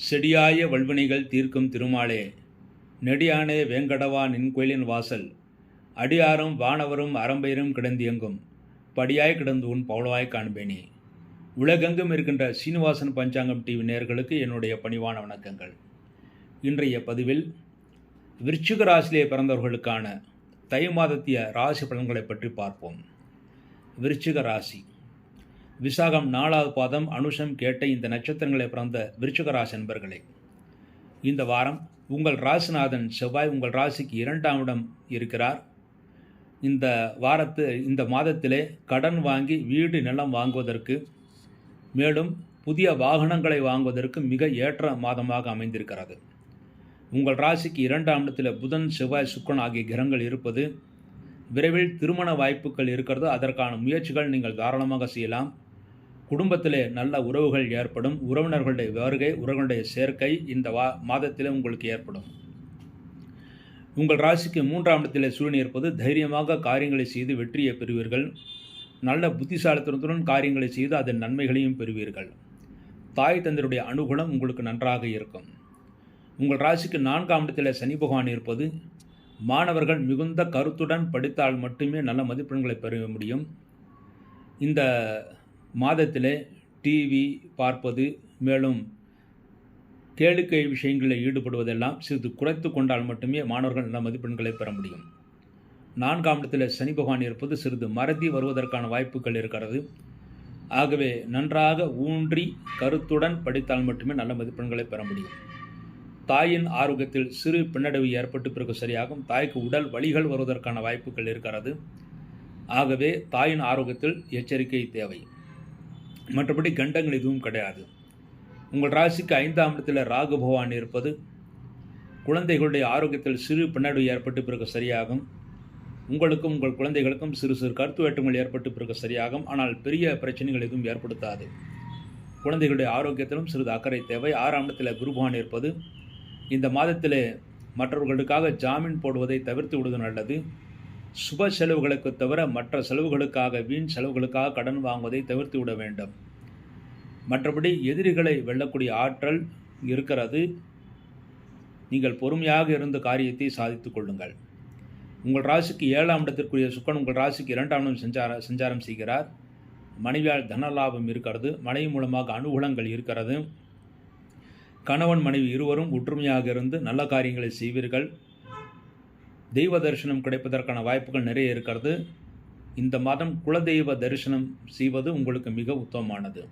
செடியாய வல்வினைகள் தீர்க்கும் திருமாலே, நெடியானே வேங்கடவா நின்கோயிலின் வாசல், அடியாரும் வானவரும் அறம்பெயரும் கிடந்தியங்கும், படியாய் கிடந்து உன் பவளவாய் காண்பேனே. உலகெங்கும் இருக்கின்ற சீனிவாசன் பஞ்சாங்கம் டிவி நேயர்களுக்கு என்னுடைய பணிவான வணக்கங்கள். இன்றைய பதிவில் விருச்சிக ராசியிலே பிறந்தவர்களுக்கான தை மாதத்திய ராசி பலன்களை பற்றி பார்ப்போம். விருச்சிக ராசி, விசாகம் 4வது பாதம், அனுஷம், கேட்டை இந்த நட்சத்திரங்களை பிறந்த விருச்சிக ராசி நண்பர்களே, இந்த வாரம் உங்கள் ராசிநாதன் செவ்வாய் உங்கள் ராசிக்கு 2ஆம் இடம் இருக்கிறார். இந்த மாதத்திலே கடன் வாங்கி வீடு நிலம் வாங்குவதற்கு, மேலும் புதிய வாகனங்களை வாங்குவதற்கு மிக ஏற்ற மாதமாக அமைந்திருக்கிறது. உங்கள் ராசிக்கு 2ஆம் இடத்தில் புதன், செவ்வாய், சுக்கிரன் ஆகிய கிரகங்கள் இருப்பது விரைவில் திருமண வாய்ப்புகள் இருக்கிறது. அதற்கான முயற்சிகள் நீங்கள் தாராளமாக செய்யலாம். குடும்பத்திலே நல்ல உறவுகள் ஏற்படும். உறவினர்களுடைய வருகை, உறவினருடைய சேர்க்கை இந்த மாதத்தில் உங்களுக்கு ஏற்படும். உங்கள் ராசிக்கு 3ஆம் இடத்தில் சூரியன் இருப்பது தைரியமாக காரியங்களை செய்து வெற்றியை பெறுவீர்கள். நல்ல புத்திசாலித்தனத்துடன் காரியங்களை செய்து அதன் நன்மைகளையும் பெறுவீர்கள். தாய் தந்தையுடைய அனுகூலம் உங்களுக்கு நன்றாக இருக்கும். உங்கள் ராசிக்கு 4ஆம் இடத்தில் சனி பகவான் இருப்பது மாணவர்கள் மிகுந்த கருத்துடன் படித்தால் மட்டுமே நல்ல மதிப்பெண்களை பெற முடியும். இந்த மாதத்திலே டிவி பார்ப்பது, மேலும் கேளிக்கை விஷயங்களில் ஈடுபடுவதெல்லாம் சிறிது குறைத்து கொண்டால் மட்டுமே மாணவர்கள் நல்ல மதிப்பெண்களை பெற முடியும். 4ஆம் இடத்தில் சனி பகவான் இருப்பது சிறிது மறதி வருவதற்கான வாய்ப்புகள் இருக்கிறது. ஆகவே நன்றாக ஊன்றி கருத்துடன் படித்தால் மட்டுமே நல்ல மதிப்பெண்களை பெற முடியும். தாயின் ஆரோக்கியத்தில் சிறு பின்னடைவு ஏற்பட்டு பிறகு சரியாகும். தாய்க்கு உடல் வலிகள் வருவதற்கான வாய்ப்புகள் இருக்கிறது. ஆகவே தாயின் ஆரோக்கியத்தில் எச்சரிக்கை தேவை. மற்றபடி கண்டங்கள் எதுவும் கிடையாது. உங்கள் ராசிக்கு 5ஆம் இடத்தில் ராகு பகவான் இருப்பது குழந்தைகளுடைய ஆரோக்கியத்தில் சிறு பின்னடைவு ஏற்பட்டு பிறகு சரியாகும். உங்களுக்கும் உங்கள் குழந்தைகளுக்கும் சிறு சிறு கருத்து வேற்றுமைகள் ஏற்பட்டு பிறகு சரியாகும். ஆனால் பெரிய பிரச்சனைகள் எதுவும் ஏற்படுத்தாது. குழந்தைகளுடைய ஆரோக்கியத்திலும் சிறிது அக்கறை தேவை. 6ஆம் இடத்தில் குரு பகவான் இருப்பது இந்த மாதத்திலே மற்றவர்களுக்காக ஜாமீன் போடுவதை தவிர்த்து விடுவது நல்லது. சுப செலவுகளுக்கு தவிர மற்ற செலவுகளுக்காக, வீண் செலவுகளுக்காக கடன் வாங்குவதை தவிர்த்து விட வேண்டும். மற்றபடி எதிரிகளை வெல்லக்கூடிய ஆற்றல் இருக்கிறது. நீங்கள் பொறுமையாக இருந்து காரியத்தை சாதித்துக் கொள்ளுங்கள். உங்கள் ராசிக்கு 7ஆம் இடத்திற்குரிய சுக்கிரன் உங்கள் ராசிக்கு 2ஆம் இடம் சஞ்சாரம் செய்கிறார். மனைவியால் தனலாபம் இருக்கிறது. மனைவி மூலமாக அனுகூலங்கள் இருக்கிறது. கணவன் மனைவி இருவரும் ஒற்றுமையாக இருந்து நல்ல காரியங்களை செய்வீர்கள். தெய்வ தரிசனம் கிடைப்பதற்கான வாய்ப்புகள் நிறைய இருக்கிறது. இந்த மாதம் குலதெய்வ தரிசனம் செய்வது உங்களுக்கு மிக உத்தமமானது.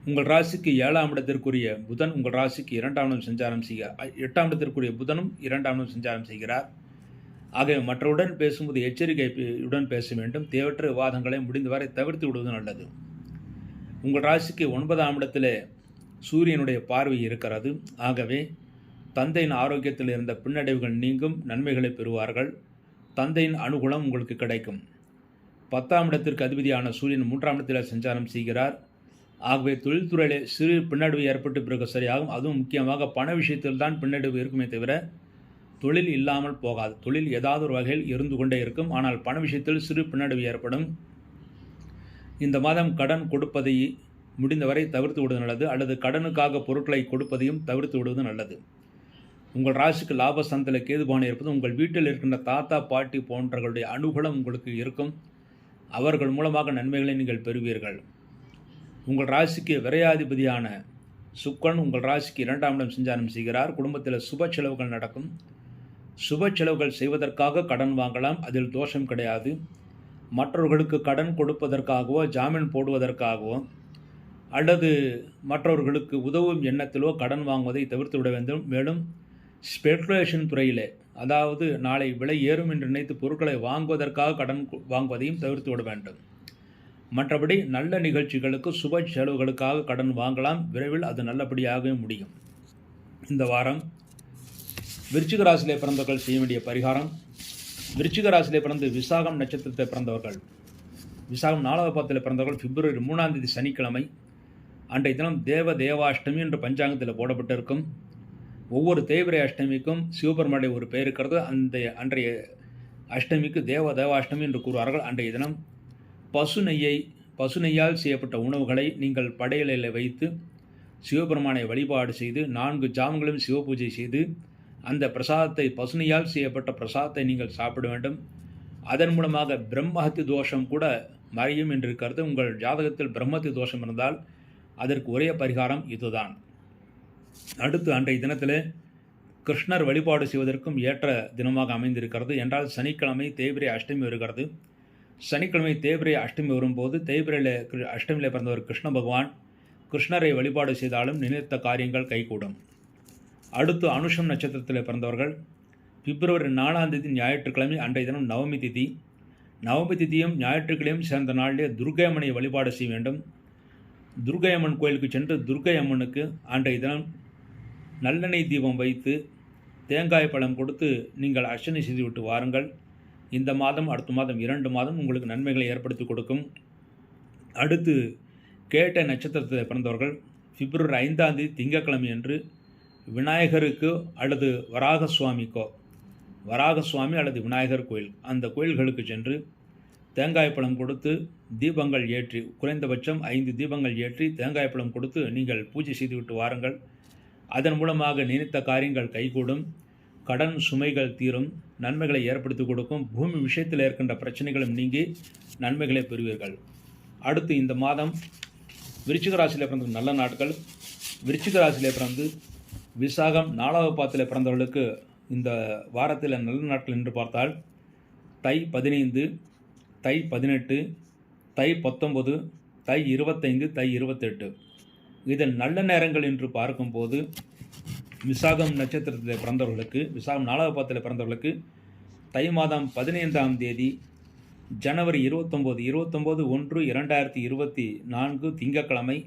உங்கள் ராசிக்கு 7ஆம் இடத்திற்குரிய புதன் உங்கள் ராசிக்கு 2ஆம் இடம் சஞ்சாரம் செய்கிறார். 8ஆம் இடத்திற்குரிய புதனும் 2ஆம் இடம் சஞ்சாரம் செய்கிறார். ஆகவே மற்றவுடன் பேசும்போது எச்சரிக்கையுடன் பேச வேண்டும். தேவையற்ற விவாதங்களை முடிந்தவரை தவிர்த்து விடுவது நல்லது. உங்கள் ராசிக்கு 9ஆம் இடத்திலே சூரியனுடைய பார்வை இருக்கிறது. ஆகவே தந்தையின் ஆரோக்கியத்தில் இருந்த பின்னடைவுகள் நீங்கும், நன்மைகளை பெறுவார்கள். தந்தையின் அனுகூலம் உங்களுக்கு கிடைக்கும். 10ஆம் இடத்திற்கு அதிபதியான சூரியன் 3ஆம் இடத்தில் சஞ்சாரம் செய்கிறார். ஆகவே தொழில்துறையிலே சிறு பின்னடைவு ஏற்பட்டு பிறகு சரியாகும். அதுவும் முக்கியமாக பண விஷயத்தில் தான் பின்னடைவு இருக்குமே தவிர தொழில் இல்லாமல் போகாது. தொழில் ஏதாவது ஒரு வகையில் இருந்து கொண்டே இருக்கும். ஆனால் பண விஷயத்தில் சிறு பின்னடைவு ஏற்படும். இந்த மாதம் கடன் கொடுப்பதை முடிந்தவரை தவிர்த்து விடுவது நல்லது. அல்லது கடனுக்காக பொருட்களை கொடுப்பதையும் தவிர்த்து விடுவது நல்லது. உங்கள் ராசிக்கு லாபஸ்தானத்தில் கேதுபானை இருப்பது உங்கள் வீட்டில் இருக்கின்ற தாத்தா, பாட்டி போன்றவர்களுடைய அனுகூலம் உங்களுக்கு இருக்கும். அவர்கள் மூலமாக நன்மைகளை நீங்கள் பெறுவீர்கள். உங்கள் ராசிக்கு விரையாதிபதியான சுக்கிரன் உங்கள் ராசிக்கு 2ஆம் இடம் சஞ்சாரம் செய்கிறார். குடும்பத்தில் சுப செலவுகள் நடக்கும். சுப செலவுகள் செய்வதற்காக கடன் வாங்கலாம். அதில் தோஷம் கிடையாது. மற்றவர்களுக்கு கடன் கொடுப்பதற்காகவோ, ஜாமீன் போடுவதற்காகவோ, அல்லது மற்றவர்களுக்கு உதவும் எண்ணத்திலோ கடன் வாங்குவதை தவிர்த்து விட வேண்டும். மேலும் ஸ்பெகுலேஷன் துறையிலே, அதாவது நாளை விலை ஏறும் என்று நினைத்து பொருட்களை வாங்குவதற்காக கடன் வாங்குவதையும் தவிர்த்து விட வேண்டும். மற்றபடி நல்ல நிகழ்ச்சிகளுக்கு, சுப செலவுகளுக்காக கடன் வாங்கலாம். விரைவில் அது நல்லபடியாக முடியும். இந்த வாரம் விருச்சிக ராசியிலே பிறந்தவர்கள் செய்ய வேண்டிய பரிகாரம். விருச்சிக ராசியிலே பிறந்து விசாகம் நட்சத்திரத்தை பிறந்தவர்கள், விசாகம் 4வது பாதத்தில் பிறந்தவர்கள் பிப்ரவரி 3ஆம் தேதி சனிக்கிழமை அன்றைய தினம் தேவாஷ்டமி என்று பஞ்சாங்கத்தில் போடப்பட்டிருக்கும். ஒவ்வொரு தேய்பிரை அஷ்டமிக்கும் சிவபெருமானுடைய ஒரு பெயர் இருக்கிறது. அன்றைய அஷ்டமிக்கு தேவாஷ்டமி என்று கூறுவார்கள். அன்றைய தினம் பசு நெய்யால் செய்யப்பட்ட உணவுகளை நீங்கள் படையலில் வைத்து சிவபெருமானை வழிபாடு செய்து 4 ஜாமங்களும் சிவபூஜை செய்து அந்த பிரசாதத்தை பசுனையால் செய்யப்பட்ட பிரசாதத்தை நீங்கள் சாப்பிட வேண்டும். அதன் மூலமாக பிரம்மஹத்தி தோஷம் கூட மறையும் என்று இருக்கிறது. உங்கள் ஜாதகத்தில் பிரம்மஹத்தி தோஷம் இருந்தால் அதற்கு ஒரே பரிகாரம் இதுதான். அடுத்து அன்றைய தினத்தில் கிருஷ்ணர் வழிபாடு செய்வதற்கும் ஏற்ற தினமாக அமைந்திருக்கிறது. என்றால் சனிக்கிழமை தேய்பிரை அஷ்டமி வருகிறது. சனிக்கிழமை தேய்பிரை அஷ்டமி வரும்போது தேய்பிரையில் அஷ்டமியில் பிறந்தவர் கிருஷ்ண பகவான். கிருஷ்ணரை வழிபாடு செய்தாலும் நினைத்த காரியங்கள் கைகூடும். அடுத்து அனுஷம் நட்சத்திரத்தில் பிறந்தவர்கள் பிப்ரவரி 4ஆம் தேதி ஞாயிற்றுக்கிழமை அன்றைய தினம் நவமி திதி. நவமி திதியும் ஞாயிற்றுக்கிழமையும் சேர்ந்த நாளிலே துர்க்கை அம்மனை வழிபாடு செய்ய வேண்டும். துர்க்கை அம்மன் கோயிலுக்கு சென்று துர்க்கை அம்மனுக்கு அன்றைய தினம் நல்லெண்ணெய் தீபம் வைத்து தேங்காய் பழம் கொடுத்து நீங்கள் அர்ச்சனை செய்துவிட்டு வாருங்கள். இந்த மாதம் அடுத்த மாதம் 2 மாதம் உங்களுக்கு நன்மைகளை ஏற்படுத்தி கொடுக்கும். அடுத்து கேட்ட நட்சத்திரத்தில் பிறந்தவர்கள் பிப்ரவரி 5ஆம் தேதி திங்கட்கிழமை அன்று விநாயகருக்கு அல்லது வராகசுவாமி அல்லது விநாயகர் கோயில் அந்த கோயில்களுக்கு சென்று தேங்காய் பழம் கொடுத்து தீபங்கள் ஏற்றி குறைந்தபட்சம் 5 தீபங்கள் ஏற்றி தேங்காய் பழம் கொடுத்து நீங்கள் பூஜை செய்துவிட்டு வாருங்கள். அதன் மூலமாக நினைத்த காரியங்கள் கைகூடும். கடன் சுமைகள் தீரும். நன்மைகளை ஏற்படுத்தி கொடுக்கும். பூமி விஷயத்தில் இருக்கின்ற பிரச்சனைகளும் நீங்கி நன்மைகளை பெறுவீர்கள். அடுத்து இந்த மாதம் விருச்சிக ராசியில் பிறந்த நல்ல நாட்கள். விருச்சிக ராசியில் பிறந்து விசாகம் 4ஆவது பாதத்தில் பிறந்தவர்களுக்கு இந்த வாரத்தில் நல்ல நாட்கள் என்று பார்த்தால் தை 15, தை 18, தை 19, தை 25, தை 28. இதில் நல்ல நேரங்கள் என்று பார்க்கும்போது விசாகம் நட்சத்திரத்தில் பிறந்தவர்களுக்கு விசாகம் 4ஆவது பாதத்தில் பிறந்தவர்களுக்கு தை மாதம் 15ஆம் தேதி ஜனவரி 29/1/2024 திங்கட்கிழமை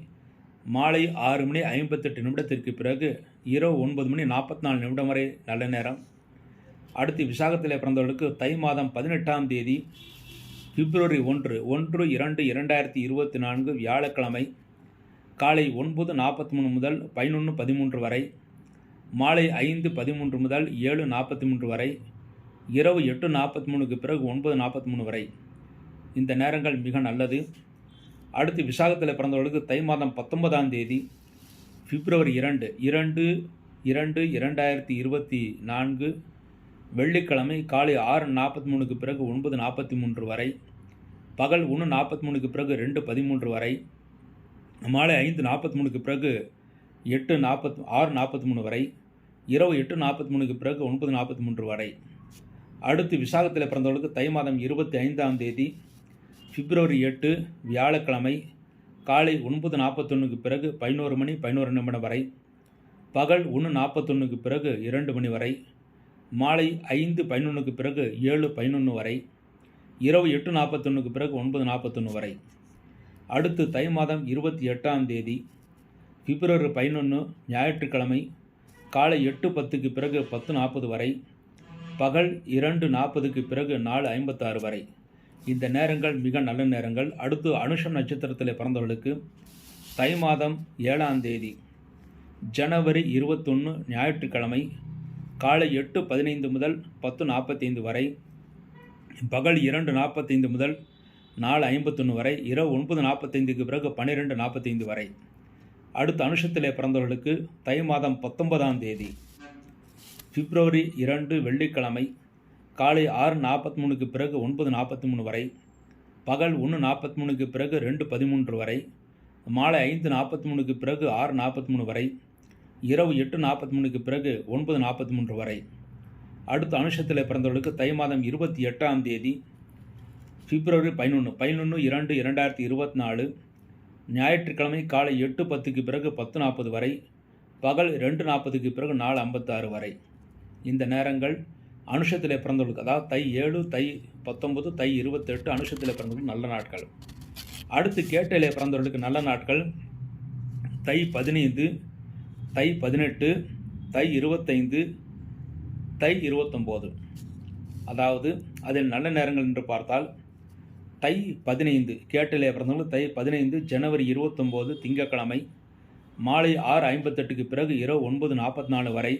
மாலை 6:58 பிறகு இரவு 9:44 வரை நல்ல நேரம். அடுத்து விசாகத்தில் பிறந்தவர்களுக்கு தை மாதம் 18ஆம் தேதி பிப்ரவரி 1/1/2024 வியாழக்கிழமை காலை 9:43 முதல் 11:13 வரை, மாலை 5:13 முதல் 7:43 வரை, இரவு 8:43 பிறகு 9:43 வரை. இந்த நேரங்கள் மிக நல்லது. அடுத்து விசாகத்தில் பிறந்தவர்களுக்கு தை மாதம் 19ஆம் தேதி பிப்ரவரி 2/2/2024 வெள்ளிக்கிழமை காலை 6:43 பிறகு 9:43 வரை, பகல் 1:43 பிறகு 2:13 வரை, மாலை 5:43 பிறகு 6:43 வரை, இரவு 8:43 பிறகு 9:43 வரை. அடுத்து விசாகத்தில் பிறந்தவர்களுக்கு தை மாதம் 25ஆம் தேதி பிப்ரவரி 8 வியாழக்கிழமை காலை 9:41 பிறகு 11:11 வரை, பகல் 1:41 பிறகு 2 மணி வரை, மாலை 5:11 பிறகு 7:11 வரை, இரவு 8:41 பிறகு 9:41 வரை. அடுத்து தை மாதம் 28ஆம் தேதி பிப்ரவரி 11 ஞாயிற்றுக்கிழமை காலை 8:10 பிறகு 10:40 வரை, பகல் 2:40 பிறகு 4:56 வரை. இந்த நேரங்கள் மிக நல்ல நேரங்கள். அடுத்து அனுஷம் நட்சத்திரத்தில் பிறந்தவர்களுக்கு தை மாதம் 7ஆம் தேதி ஜனவரி 21 ஞாயிற்றுக்கிழமை காலை 8:15 முதல் 10:45 வரை, பகல் 2:45 முதல் 4:51 வரை, இரவு 9:45 பிறகு 12:45 வரை. அடுத்து அனுஷத்திலே பிறந்தவர்களுக்கு தை மாதம் 19ஆம் தேதி பிப்ரவரி 2 வெள்ளிக்கிழமை காலை 6:43 பிறகு 9:43 வரை, பகல் 1:43 பிறகு 2:13 வரை, மாலை 5:43 பிறகு 6:43 வரை, இரவு 8:43 பிறகு 9:43 வரை. அடுத்து அனுஷத்தில் பிறந்தவர்களுக்கு தை மாதம் 28ஆம் தேதி பிப்ரவரி 11/2/2024 ஞாயிற்றுக்கிழமை காலை 8:10 பிறகு 10:40 வரை, பகல் 2:40 பிறகு 4:56 வரை. இந்த நேரங்கள் அனுஷத்திலே பிறந்தவர்களுக்கு, அதாவது தை 7, தை 19, தை 28 அனுஷத்திலே பிறந்தவர்களுக்கு நல்ல நாட்கள். அடுத்து கேட்டையிலே பிறந்தவர்களுக்கு நல்ல நாட்கள் தை 15, தை 18, தை 25, தை 29. அதாவது அதில் நல்ல நேரங்கள் என்று பார்த்தால் தை 15 கேட்டையிலே பிறந்தவர்களுக்கு தை 15 ஜனவரி 29 திங்கட்கிழமை மாலை 6:58 பிறகு இரவு 9:44 வரை.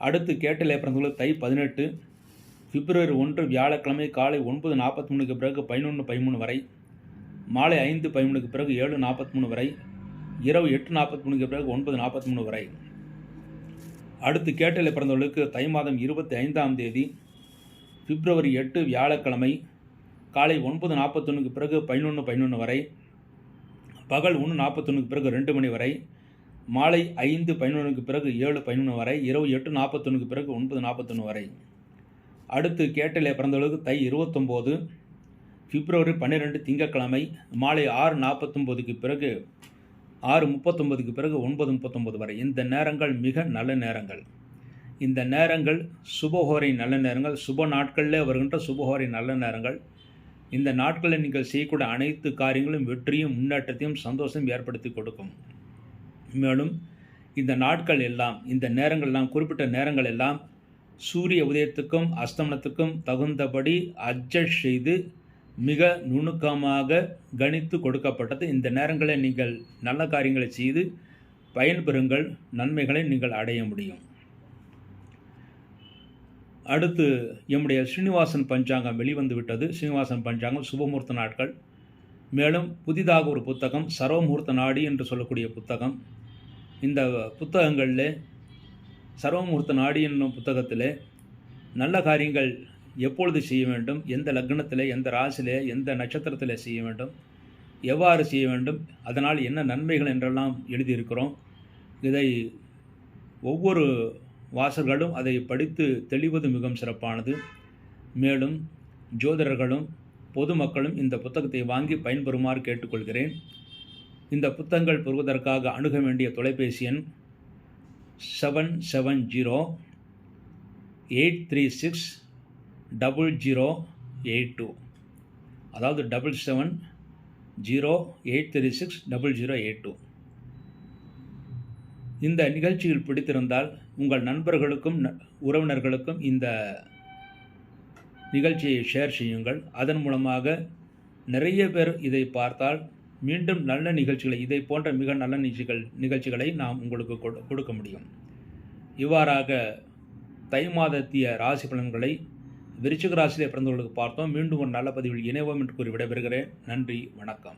அடுத்து கேட்டையிலே பிறந்தவர்களுக்கு தை 18 பிப்ரவரி 1 வியாழக்கிழமை காலை 9:43 பிறகு 11:13 வரை, மாலை 5:13 பிறகு 7:43 வரை, இரவு 8:43 பிறகு 9:43 வரை. அடுத்து கேட்டலை பிறந்தவர்களுக்கு தை மாதம் 25ஆம் தேதி பிப்ரவரி 8 வியாழக்கிழமை காலை 9:41 பிறகு 11:11 வரை, பகல் 1:41 பிறகு 2 மணி வரை, மாலை 5:11 பிறகு 7:11 வரை, இரவு 8:41 பிறகு 9:41 வரை. அடுத்து கேட்டலை பிறந்தவர்களுக்கு தை 29 பிப்ரவரி 12 திங்கட்கிழமை மாலை 6:49 பிறகு 6:39 பிறகு 9:39 வரை. இந்த நேரங்கள் மிக நல்ல நேரங்கள். இந்த நேரங்கள் சுபஹோரை நல்ல நேரங்கள், சுப நாட்களில் வருகின்ற சுபஹோரை நல்ல நேரங்கள். இந்த நாட்களில் நீங்கள் செய்யக்கூடிய அனைத்து காரியங்களும் வெற்றியும் முன்னேற்றத்தையும் சந்தோஷம் ஏற்படுத்தி கொடுக்கும். மேலும் இந்த நாட்கள் எல்லாம், இந்த நேரங்கள் எல்லாம், குறிப்பிட்ட நேரங்கள் எல்லாம் சூரிய உதயத்துக்கும் அஸ்தமனத்துக்கும் தகுந்தபடி அட்ஜஸ்ட் செய்து மிக நுணுக்கமாக கணித்து கொடுக்கப்பட்டது. இந்த நேரங்களில் நீங்கள் நல்ல காரியங்களை செய்து பயன்பெறுங்கள், நன்மைகளை நீங்கள் அடைய முடியும். அடுத்து எம்முடைய ஸ்ரீனிவாசன் பஞ்சாங்கம் வெளிவந்து விட்டது. ஸ்ரீனிவாசன் பஞ்சாங்கம் சுபமுகூர்த்த நாட்கள். மேலும் புதிதாக ஒரு புத்தகம் சர்வமுகூர்த்த நாடி என்று சொல்லக்கூடிய புத்தகம். இந்த புத்தகங்களில் சர்வமுகூர்த்த நாடி என்னும் புத்தகத்தில் நல்ல காரியங்கள் எப்பொழுது செய்ய வேண்டும், எந்த லக்னத்தில், எந்த ராசியில், எந்த நட்சத்திரத்தில் செய்ய வேண்டும், எவ்வாறு செய்ய வேண்டும், அதனால் என்ன நன்மைகள் என்றெல்லாம் எழுதியிருக்கிறோம். இதை ஒவ்வொரு வாசகர்களும் அதை படித்து தெளிவது மிகவும் சிறப்பானது. மேலும் ஜோதிடர்களும் பொதுமக்களும் இந்த புத்தகத்தை வாங்கி பயன்பெறுமாறு கேட்டுக்கொள்கிறேன். இந்த புத்தகங்கள் பெறுவதற்காக அணுக வேண்டிய தொலைபேசி எண் 770-836-0082, அதாவது 770-836-0082. இந்த நிகழ்ச்சியில் பிடித்திருந்தால் உங்கள் நண்பர்களுக்கும் உறவினர்களுக்கும் இந்த நிகழ்ச்சியை ஷேர் செய்யுங்கள். அதன் மூலமாக நிறைய பேர் இதை பார்த்தால் மீண்டும் நல்ல நிகழ்ச்சிகளை, இதை போன்ற மிக நல்ல நிகழ்ச்சிகளை நாம் உங்களுக்கு கொடுக்க முடியும். இவ்வாறாக தை மாதத்திய ராசி பலன்களை விருச்சிக ராசியிலே பிறந்தவர்களுக்கு பார்த்தோம். மீண்டும் ஒரு நல்ல பதிவில் இணைவோம் என்று கூறி விடைபெறுகிறேன். நன்றி, வணக்கம்.